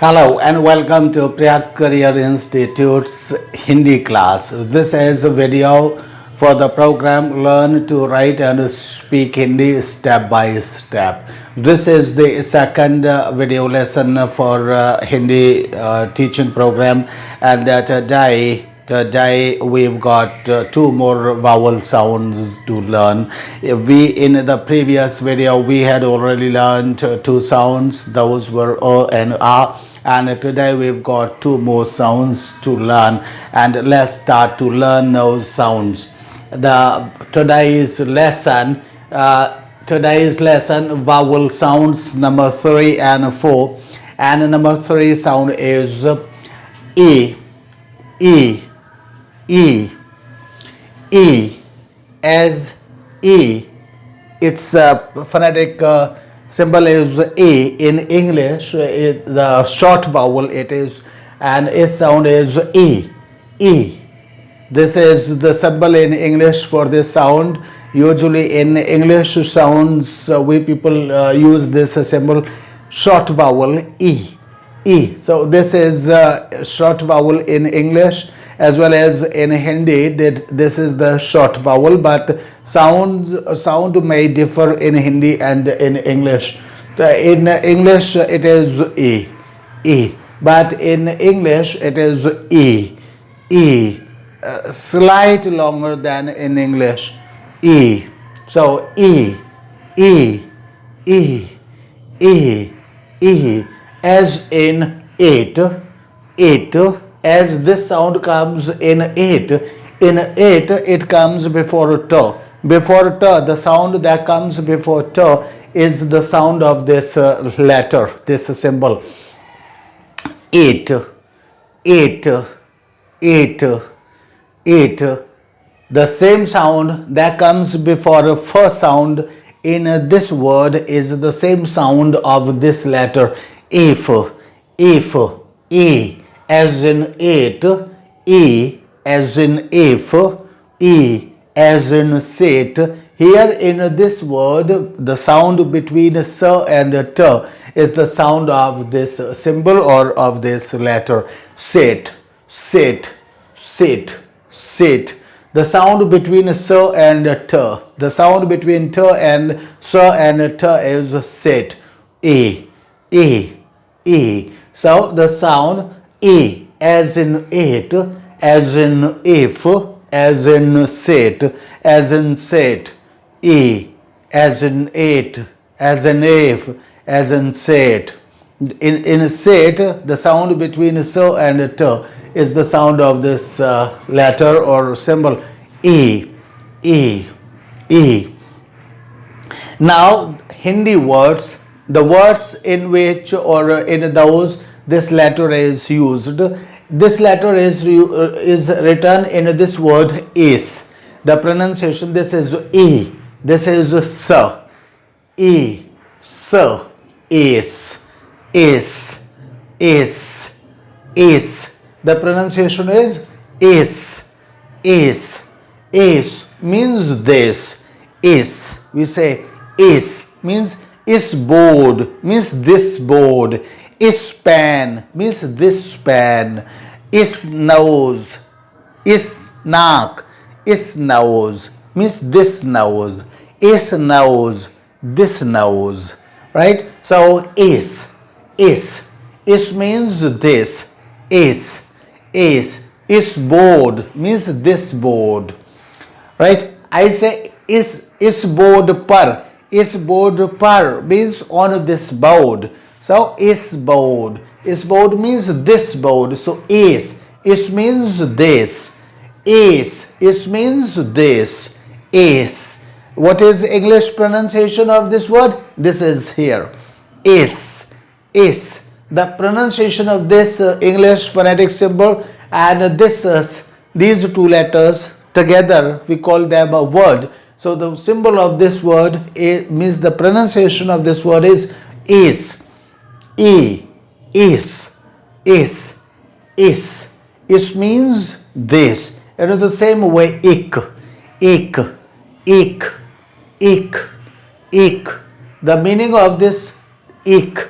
Hello and welcome to Priya Career Institute's Hindi class. This is a video for the program Learn to Write and Speak Hindi Step by Step. This is the second video lesson for Hindi teaching program, and today we've got two more vowel sounds to learn. In the previous video we had already learned two sounds. Those were and and today we've got two more sounds to learn, and let's start to learn those sounds. Today's lesson vowel sounds number 3 and 4, and number 3 sound is e e e as e. Its phonetic symbol is E in English. The short vowel it is, and its sound is E. This is the symbol in English for this sound. Usually in English sounds we people use this symbol, short vowel E. So this is short vowel in English as well as in Hindi. This is the short vowel, but sound may differ in Hindi and in English. In English it is E, but in English it is E, slight longer than in English, E. So E, as in eight, as this sound comes in eight it comes before t. The sound that comes before t is the sound of this letter, this symbol, eight. The same sound that comes before the first sound in this word is the same sound of this letter, if, E as in eight, E as in if, E as in set. Here in this word, the sound between s and t is the sound of this symbol or of this letter, set. The sound between s and t, the sound between t and s and t is set, E. So the sound E as in eight, as in if, as in set, as in set, E as in eight, as in if, as in set. In set, the sound between s and t is the sound of this letter or symbol, E. Now Hindi words, the words in which or in those this letter is used, this letter is written in this word is. The pronunciation, this is E, this is S, E, S, is. The pronunciation is means this, is. We say is means is board, means this board. Is pen means this pen. Is nose, is naak, is nose means this nose. Is nose, this nose, right? So is means this, is board means this board, right? I say is board par means on this board. So is board means this board. So is means this, is means this, is. What is English pronunciation of this word? This is here, is. The pronunciation of this English phonetic symbol and these two letters together, we call them a word. So the symbol of this word means the pronunciation of this word is E, is. It means this. And in the same way, ik. The meaning of this ik,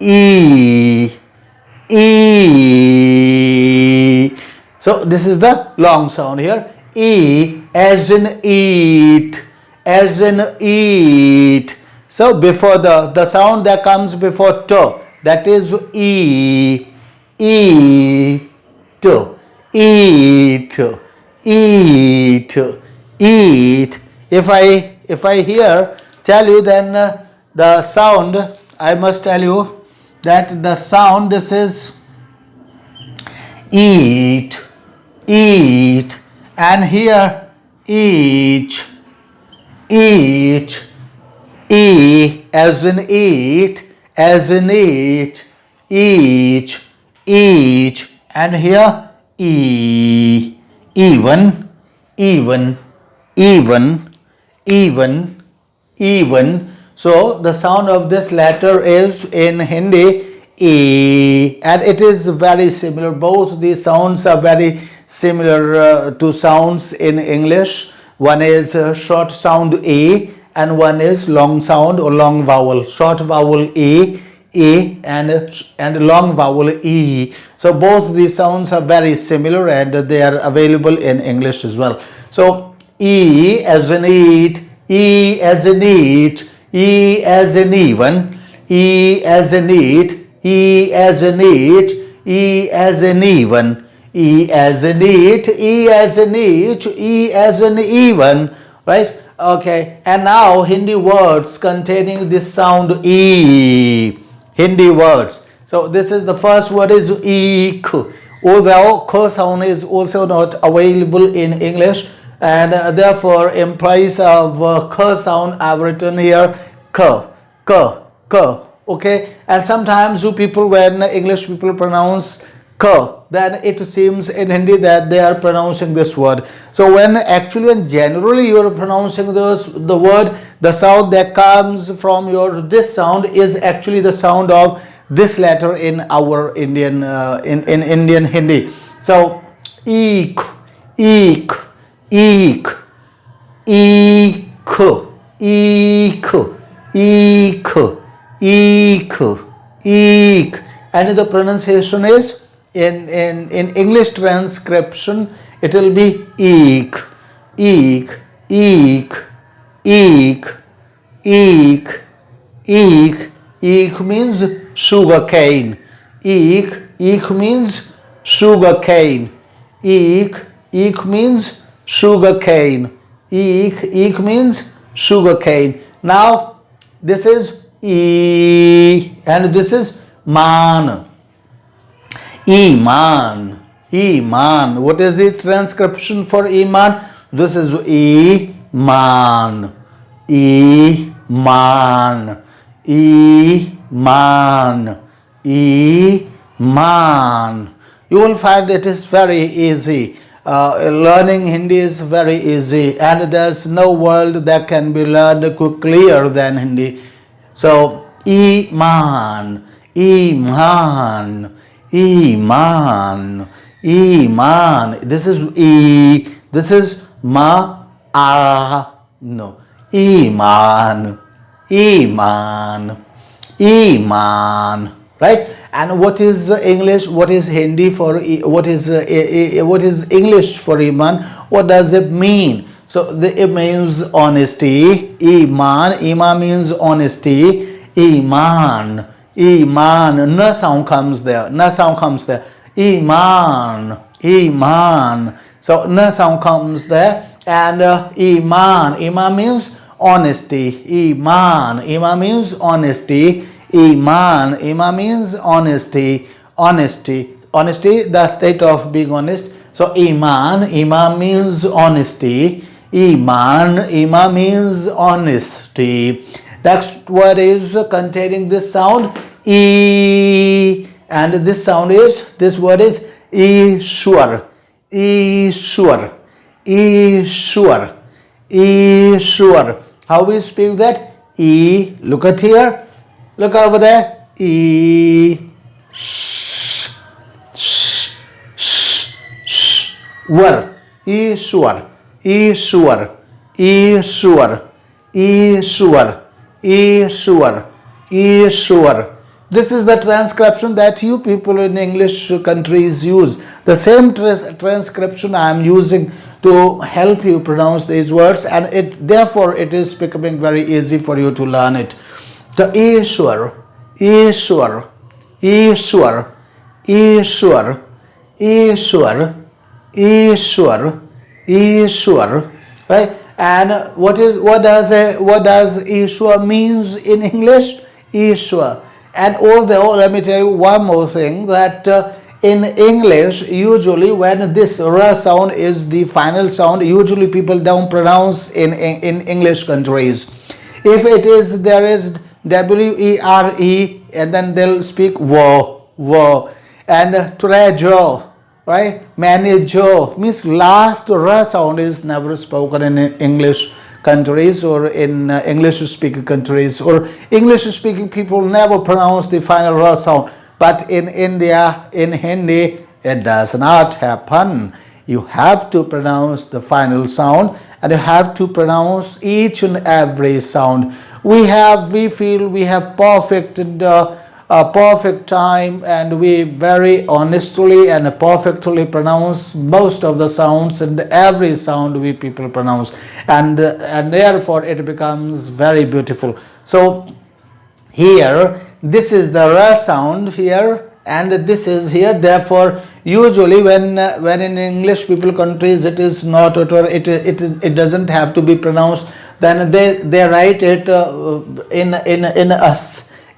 E, E. So this is the long sound here. E as in eat, as in eat. So before the sound that comes before to, that is E. Eat, eat, eat, eat. If I here tell you, then the sound, I must tell you that the sound, this is eat, eat, and here each, each, e as in eat, as in eat, each, each, and here even, even, even, even, even. So the sound of this letter is in Hindi E, and it is very similar. Both these sounds are very similar to sounds in English. One is short sound A, and one is long sound or long vowel. Short vowel A, and long vowel E. So both these sounds are very similar, and they are available in English as well. So E as in eat, E as in eat, E as in even, E as in eat, E as in eat, E as in even, E as in eat, E as in eat, E as in even, right? Okay, and now Hindi words containing this sound E. Hindi words. So this is the first word is eek. Although k sound is also not available in English, and therefore in place of k sound I've written here k, k, k. Okay, and sometimes when English people pronounce k, then it seems in Hindi that they are pronouncing this word. So when actually and generally you are pronouncing the word, the sound that comes from this sound is actually the sound of this letter in our Indian in Indian Hindi. So eek, eek, eek, eek, eek, eek, eek, eek, and the pronunciation is in English transcription it will be eek, eek, eek, eek, eek, eek. Eek means sugar cane. Eek, eek means sugar cane. Eek, eek means sugar cane. Eek, eek means sugar cane. Now this is E, and this is man. Iman, Iman. What is the transcription for Iman? This is Iman, Iman, Iman, Iman. You will find it is very easy. Learning Hindi is very easy, and there's no word that can be learned quicker than Hindi. So Iman, Iman, Iman, Iman. This is E. This is Ma, A. No. Iman, Iman, Iman. Right? And what is English? What is Hindi for? What is English for Iman? What does it mean? So it means honesty. Iman. Iman means honesty. Iman. Iman. Na sound comes there. Na sound comes there. Iman. Iman. So na sound comes there. And Iman. Iman means honesty. Iman. Iman means honesty. Iman. Iman means honesty. Honesty. Honesty, the state of being honest. So Iman. Iman means honesty. Iman. Iman means honesty. Next word is containing this sound E, and this word is Ishwar, Ishwar, Ishwar, Ishwar. How we speak that? E, look at here, look over there, E, sh, sh, sh, sh, war, Ishwar, Ishwar, Ishwar, Ishwar, Ishwar, Ishwar, This is the transcription that you people in English countries use. The same transcription I am using to help you pronounce these words, and therefore it is becoming very easy for you to learn it. The Ishwar, Ishwar, Ishwar, Ishwar, Ishwar, Ishwar, Ishwar, right? And what does Ishwar means in English? Ishwar. And although, let me tell you one more thing, that in English, usually when this R sound is the final sound, usually people don't pronounce in English countries. If there is W-E-R-E, and then they'll speak wo, and treasure, right? Manager, means last R sound is never spoken in English countries or in English speaking countries, or English speaking people never pronounce the final R sound. But in India, in Hindi, it does not happen. You have to pronounce the final sound, and you have to pronounce each and every sound. We feel we have perfected a perfect time, and we very honestly and perfectly pronounce most of the sounds, and every sound we people pronounce, and therefore it becomes very beautiful. So here, this is the R sound here, and this is here. Therefore, usually when in English people countries it is not, or it doesn't have to be pronounced, then they write it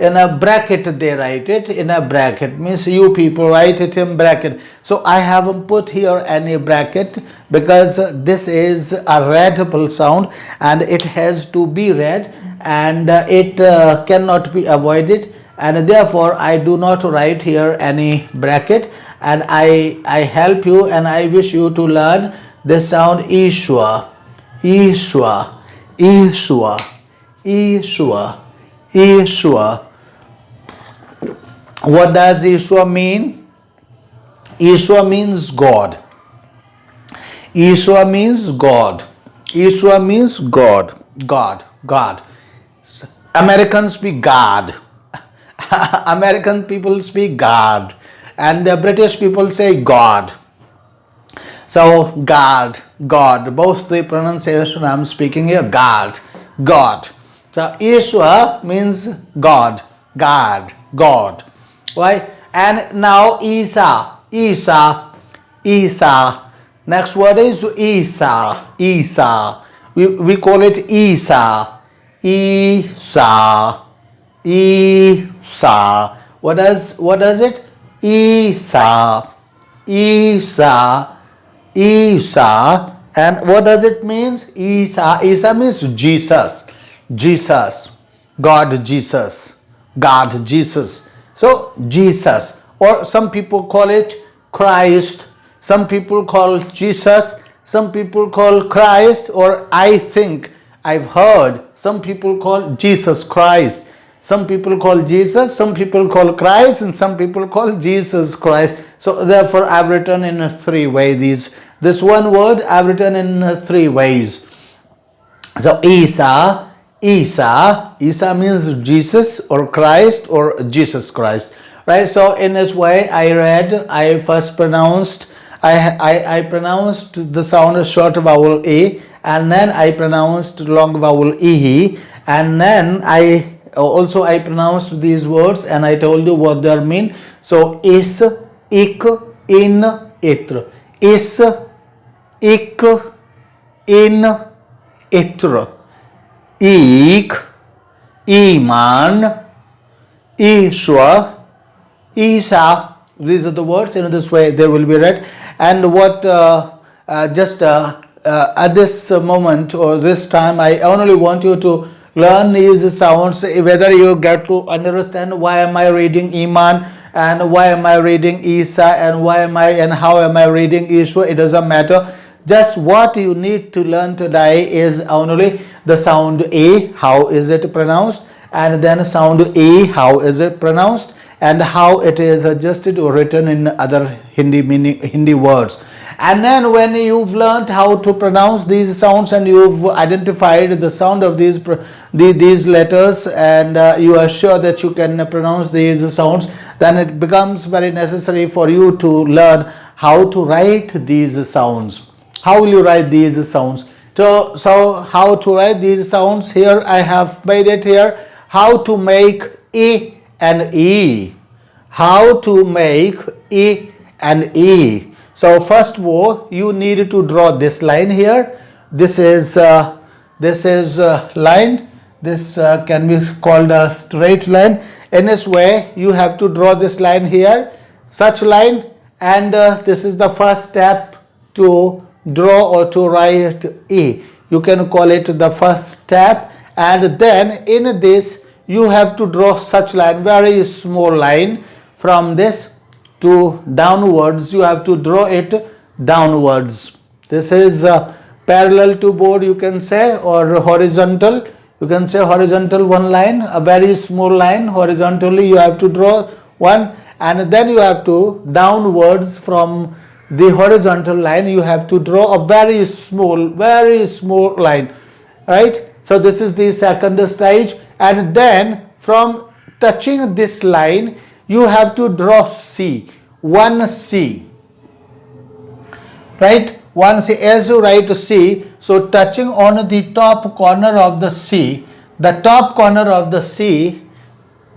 in a bracket. They write it in a bracket, means you people write it in bracket. So I haven't put here any bracket because this is a readable sound and it has to be read, and it cannot be avoided, and therefore I do not write here any bracket, and I help you and I wish you to learn this sound Ishwa, Ishwa, Ishwa, Ishwa, Ishwa. What does Ishwa mean? Ishwa means God. Ishwa means God. Ishwa means God. God. God. Americans speak God. American people speak God. And the British people say God. So God, God. Both the pronunciation I'm speaking here, God, God. So Ishwa means God, God, God. Right? And now Isa, Isa, Isa. Next word is Isa, Isa. We call it Isa, Isa, Isa. What does it? Isa, Isa, Isa. And what does it mean? Isa, Isa means Jesus, Jesus, God, Jesus, God, Jesus. So Jesus, or some people call it Christ, some people call Jesus, some people call Christ, or I think I've heard some people call Jesus Christ. Some people call Jesus, some people call Christ, and some people call Jesus Christ. So therefore I've written in three ways. This one word I've written in three ways. So Isa, Isa, Isa means Jesus or Christ or Jesus Christ, right? So in this way I first pronounced, I pronounced the sound short vowel A, and then I pronounced long vowel E, and then I pronounced these words and I told you what they mean. So is, ik, in, itr. Is, ik, in, itr. Ik, Iman, Ishwa, Isa. These are the words. In this way they will be read. And what at this moment or this time, I only want you to learn these sounds, whether you get to understand why am I reading Iman and why am I reading Isa and how am I reading Ishwa. It doesn't matter. Just what you need to learn today is only the sound A, how is it pronounced, and then sound A, how is it pronounced, and how it is adjusted or written in other Hindi words. And then when you've learned how to pronounce these sounds and you've identified the sound of these letters, and you are sure that you can pronounce these sounds, then it becomes very necessary for you to learn how to write these sounds. How will you write these sounds? So how to write these sounds? Here I have made it here. How to make E and E. How to make E and E. So first of all, you need to draw this line here. This is line. This can be called a straight line. In this way, you have to draw this line here, such line, and this is the first step to draw or to write E. You can call it the first step, and then in this you have to draw such line, very small line from this to downwards. You have to draw it downwards. This is parallel to board, you can say, or horizontal. You can say horizontal one line, a very small line. Horizontally you have to draw one, and then you have to downwards from the horizontal line you have to draw a very small line, right? So this is the second stage, and then from touching this line you have to draw C, one C, right? One C. As you write C, so touching on the top corner of the C, the top corner of the C,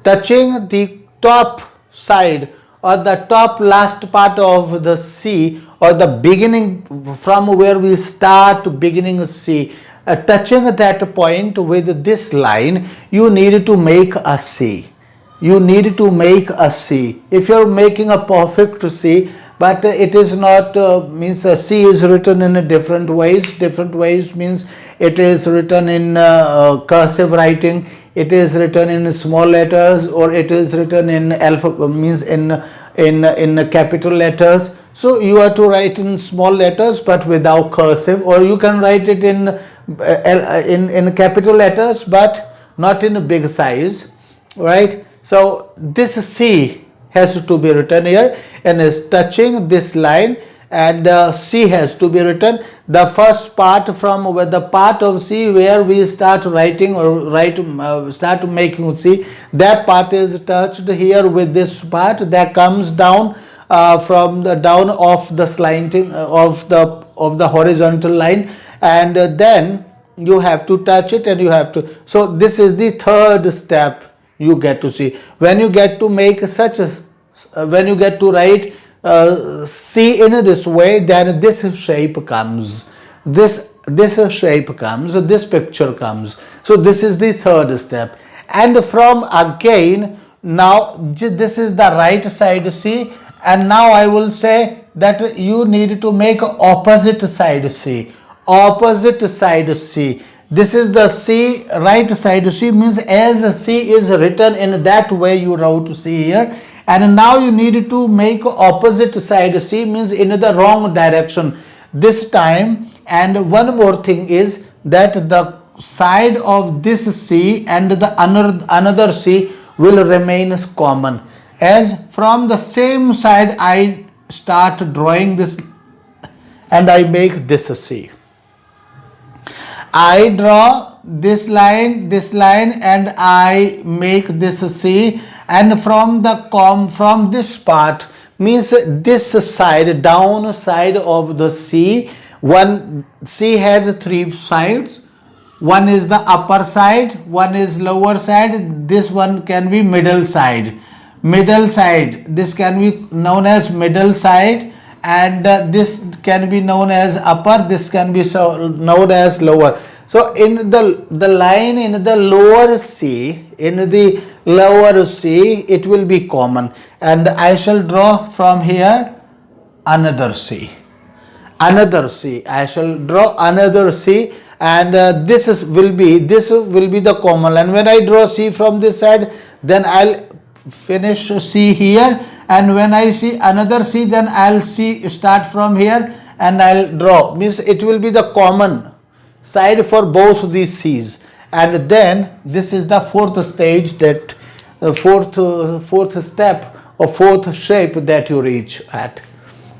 touching the top side or the top last part of the C, or the beginning from where we start beginning C, touching that point with this line, you need to make a C. You need to make a C. If you are making a perfect C, but it is not, means C is written in different ways. Different ways means it is written in cursive writing, it is written in small letters, or it is written in alphabet, means in capital letters. So you have to write in small letters but without cursive, or you can write it in capital letters but not in a big size, right? So this C has to be written here and is touching this line, and C has to be written. The first part from where the part of C where we start writing or start making C, that part is touched here with this part that comes down from the down of the slanting of the horizontal line, and then you have to touch it and you have to. So this is the third step you get to see. When you get to make such a when you get to write C in this way, then this shape comes, this shape comes, this picture comes. So this is the third step. And from again, now this is the right side C, and now I will say that you need to make opposite side C. Opposite side C. This is the C, right side C, means as C is written in that way you wrote C here, and now you need to make opposite side C, means in the wrong direction this time. And one more thing is that the side of this C and the another C will remain common, as from the same side I start drawing this and I make this C. I draw this line and I make this C, and from this part, means this side, down side of the C, one C has three sides. One is the upper side, one is lower side, this one can be middle side. Middle side, this can be known as middle side, and this can be known as upper, this can be known as lower. So in the line in the lower C, it will be common, and I shall draw from here another C. I shall draw another C, and this will be the common line. When I draw C from this side, then I'll finish C here, and when I see another C, then I'll start from here and I'll draw, means it will be the common side for both these C's. And then this is the fourth stage, that fourth step or fourth shape that you reach at.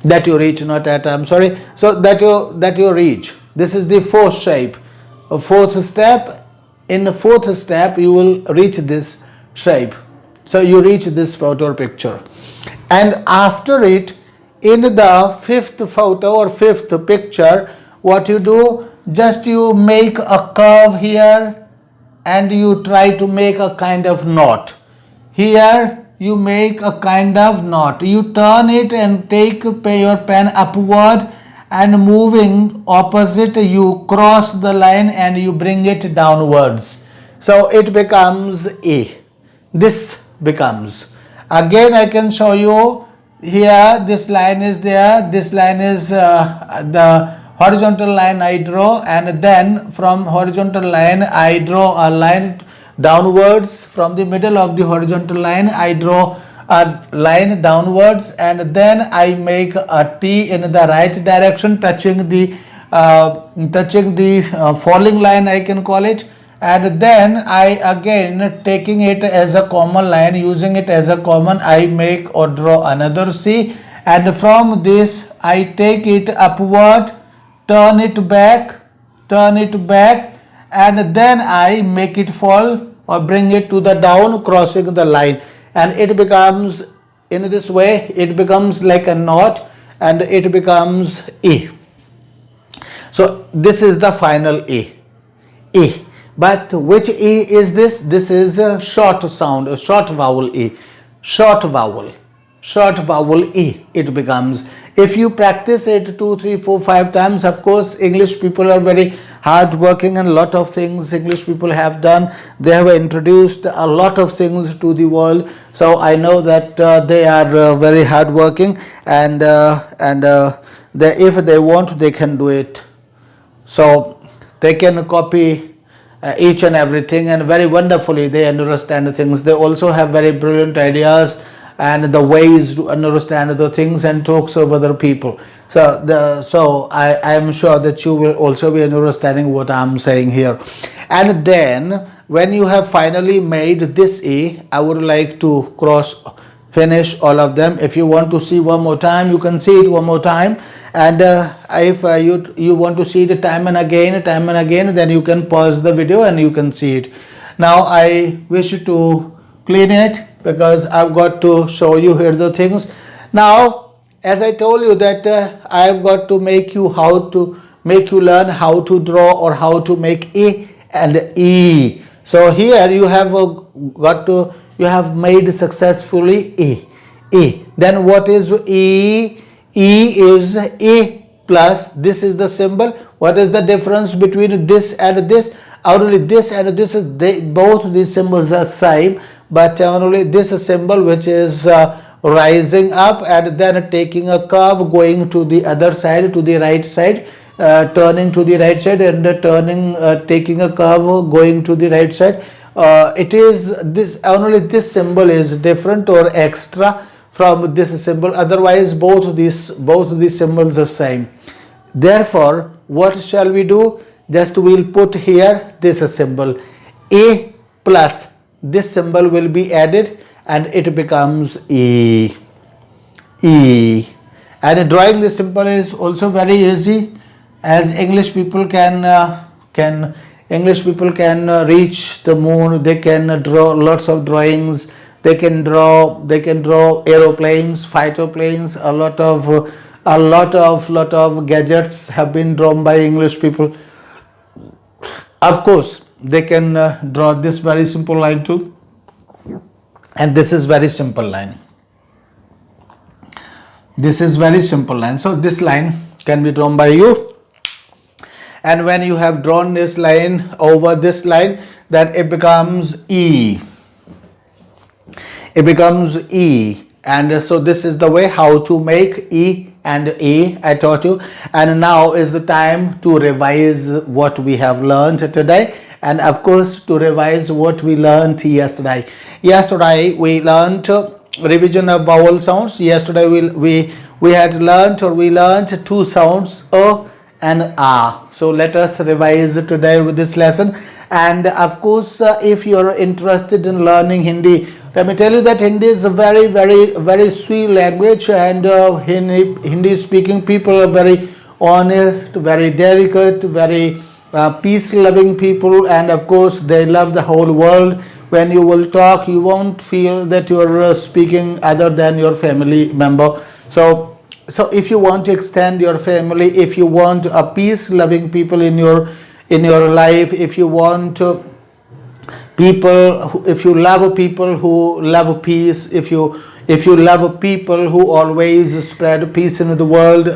that you reach, not at, I'm sorry, so that you reach. This is the fourth shape, a fourth step. In the fourth step you will reach this shape, so you reach this photo or picture. And after it, in the fifth photo or fifth picture, what you do, just you make a curve here and you try to make a kind of knot. Here you make a kind of knot. You turn it and take your pen upward, and moving opposite you cross the line and you bring it downwards. So it becomes A. This becomes. Again I can show you here. This line is there. This line is the horizontal line I draw, and then from horizontal line I draw a line downwards. From the middle of the horizontal line I draw a line downwards, and then I make a T in the right direction, touching the falling line, I can call it. And then I again taking it as a common line, using it as a common, I make or draw another C, and from this I take it upward, turn it back, and then I make it fall or bring it to the down, crossing the line, and it becomes, in this way it becomes like a knot, and it becomes E. So this is the final E. But which E is this? This is a short sound, a short vowel E. Short vowel E it becomes. If you practice it 2, 3, 4, 5 times, of course English people are very hard working, and a lot of things English people have done. They have introduced a lot of things to the world, so I know that they are very hard working, and they, if they want, they can do it. So they can copy each and everything, and very wonderfully they understand things. They also have very brilliant ideas and the ways to understand the things and talks of other people. So I am sure that you will also be understanding what I am saying here. And then when you have finally made this E, I would like to finish all of them. If you want to see one more time, you can see it one more time, and if you want to see it time and again, then you can pause the video and you can see it. Now I wish to clean it because I've got to show you here the things. Now, as I told you that I've got to make you learn how to draw or how to make E and E. So here you have you have made successfully E. Then what is E? E is A plus, this is the symbol. What is the difference between this and this? Only this and this is, both these symbols are same, but only this symbol which is rising up and then taking a curve, going to the other side, to the right side, turning to the right side, and taking a curve, going to the right side. It is this, only this symbol is different or extra from this symbol. Otherwise both these symbols are same. Therefore what shall we do? Just we'll put here this symbol A plus this symbol will be added, and it becomes E. And drawing this symbol is also very easy, as English people can reach the moon. They can draw lots of drawings. They can draw aeroplanes, fighter planes. A lot of gadgets have been drawn by English people. Of course they can draw this very simple line too, and this is very simple line. So this line can be drawn by you, and when you have drawn this line over this line, then it becomes E. And so this is the way how to make E and A, I taught you. And now is the time to revise what we have learned today, and of course to revise what we learned yesterday. Yesterday we learned revision of vowel sounds. Yesterday we learned two sounds, A and A. So let us revise today with this lesson. And of course if you are interested in learning Hindi let me tell you that Hindi is a very sweet language, and Hindi speaking people are very honest, very delicate, very peace loving people, and of course they love the whole world. When you will talk, you won't feel that you're speaking other than your family member. So if you want to extend your family, if you want a peace loving people in your life, if you want to if you love people who love peace, if you love people who always spread peace in the world,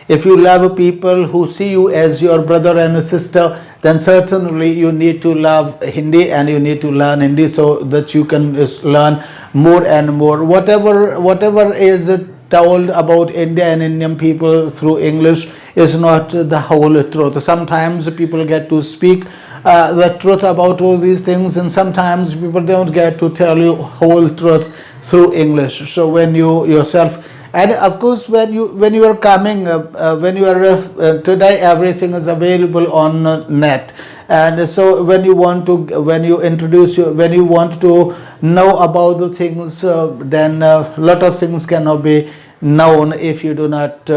if you love people who see you as your brother and sister, then certainly you need to love Hindi and you need to learn Hindi so that you can learn more and more. Whatever is told about India and Indian people through English is not the whole truth. Sometimes people get to speak the truth about all these things, and sometimes people don't get to tell you whole truth through English. So when you yourself, and of course when you are coming, when you are today everything is available on net, and so when you want to when you want to know about the things, then a lot of things cannot be known if you do not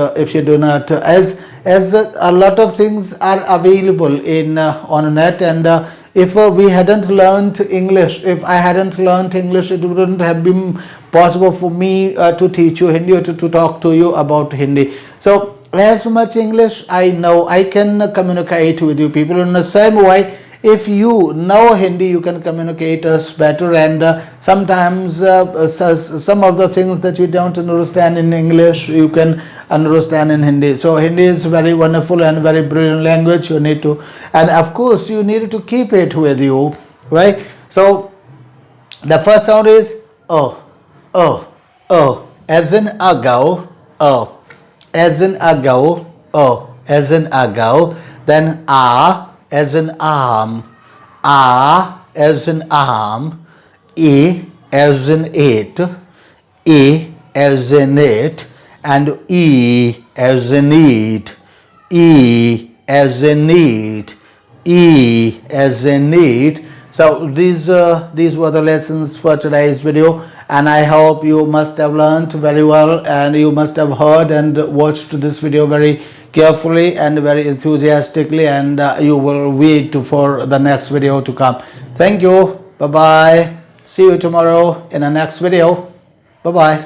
as a lot of things are available in on net, and if we hadn't learned English, if I hadn't learned English, it wouldn't have been possible for me to teach you Hindi or to talk to you about Hindi. So as much English I know, I can communicate with you people. In the same way, if you know Hindi, you can communicate us better, and sometimes some of the things that you don't understand in English, you can understand in Hindi. So Hindi is very wonderful and very brilliant language. You need to, and of course you need to keep it with you, right? So the first sound is oh, as in ago, as in ago, as in ago, then as in arm, as in arm, as in it, as in it, and as in eat, as in eat, as in eat. So these were the lessons for today's video, and I hope you must have learned very well, and you must have heard and watched this video very carefully and very enthusiastically, and you will wait for the next video to come. Thank you. Bye bye. See you tomorrow in the next video. Bye bye.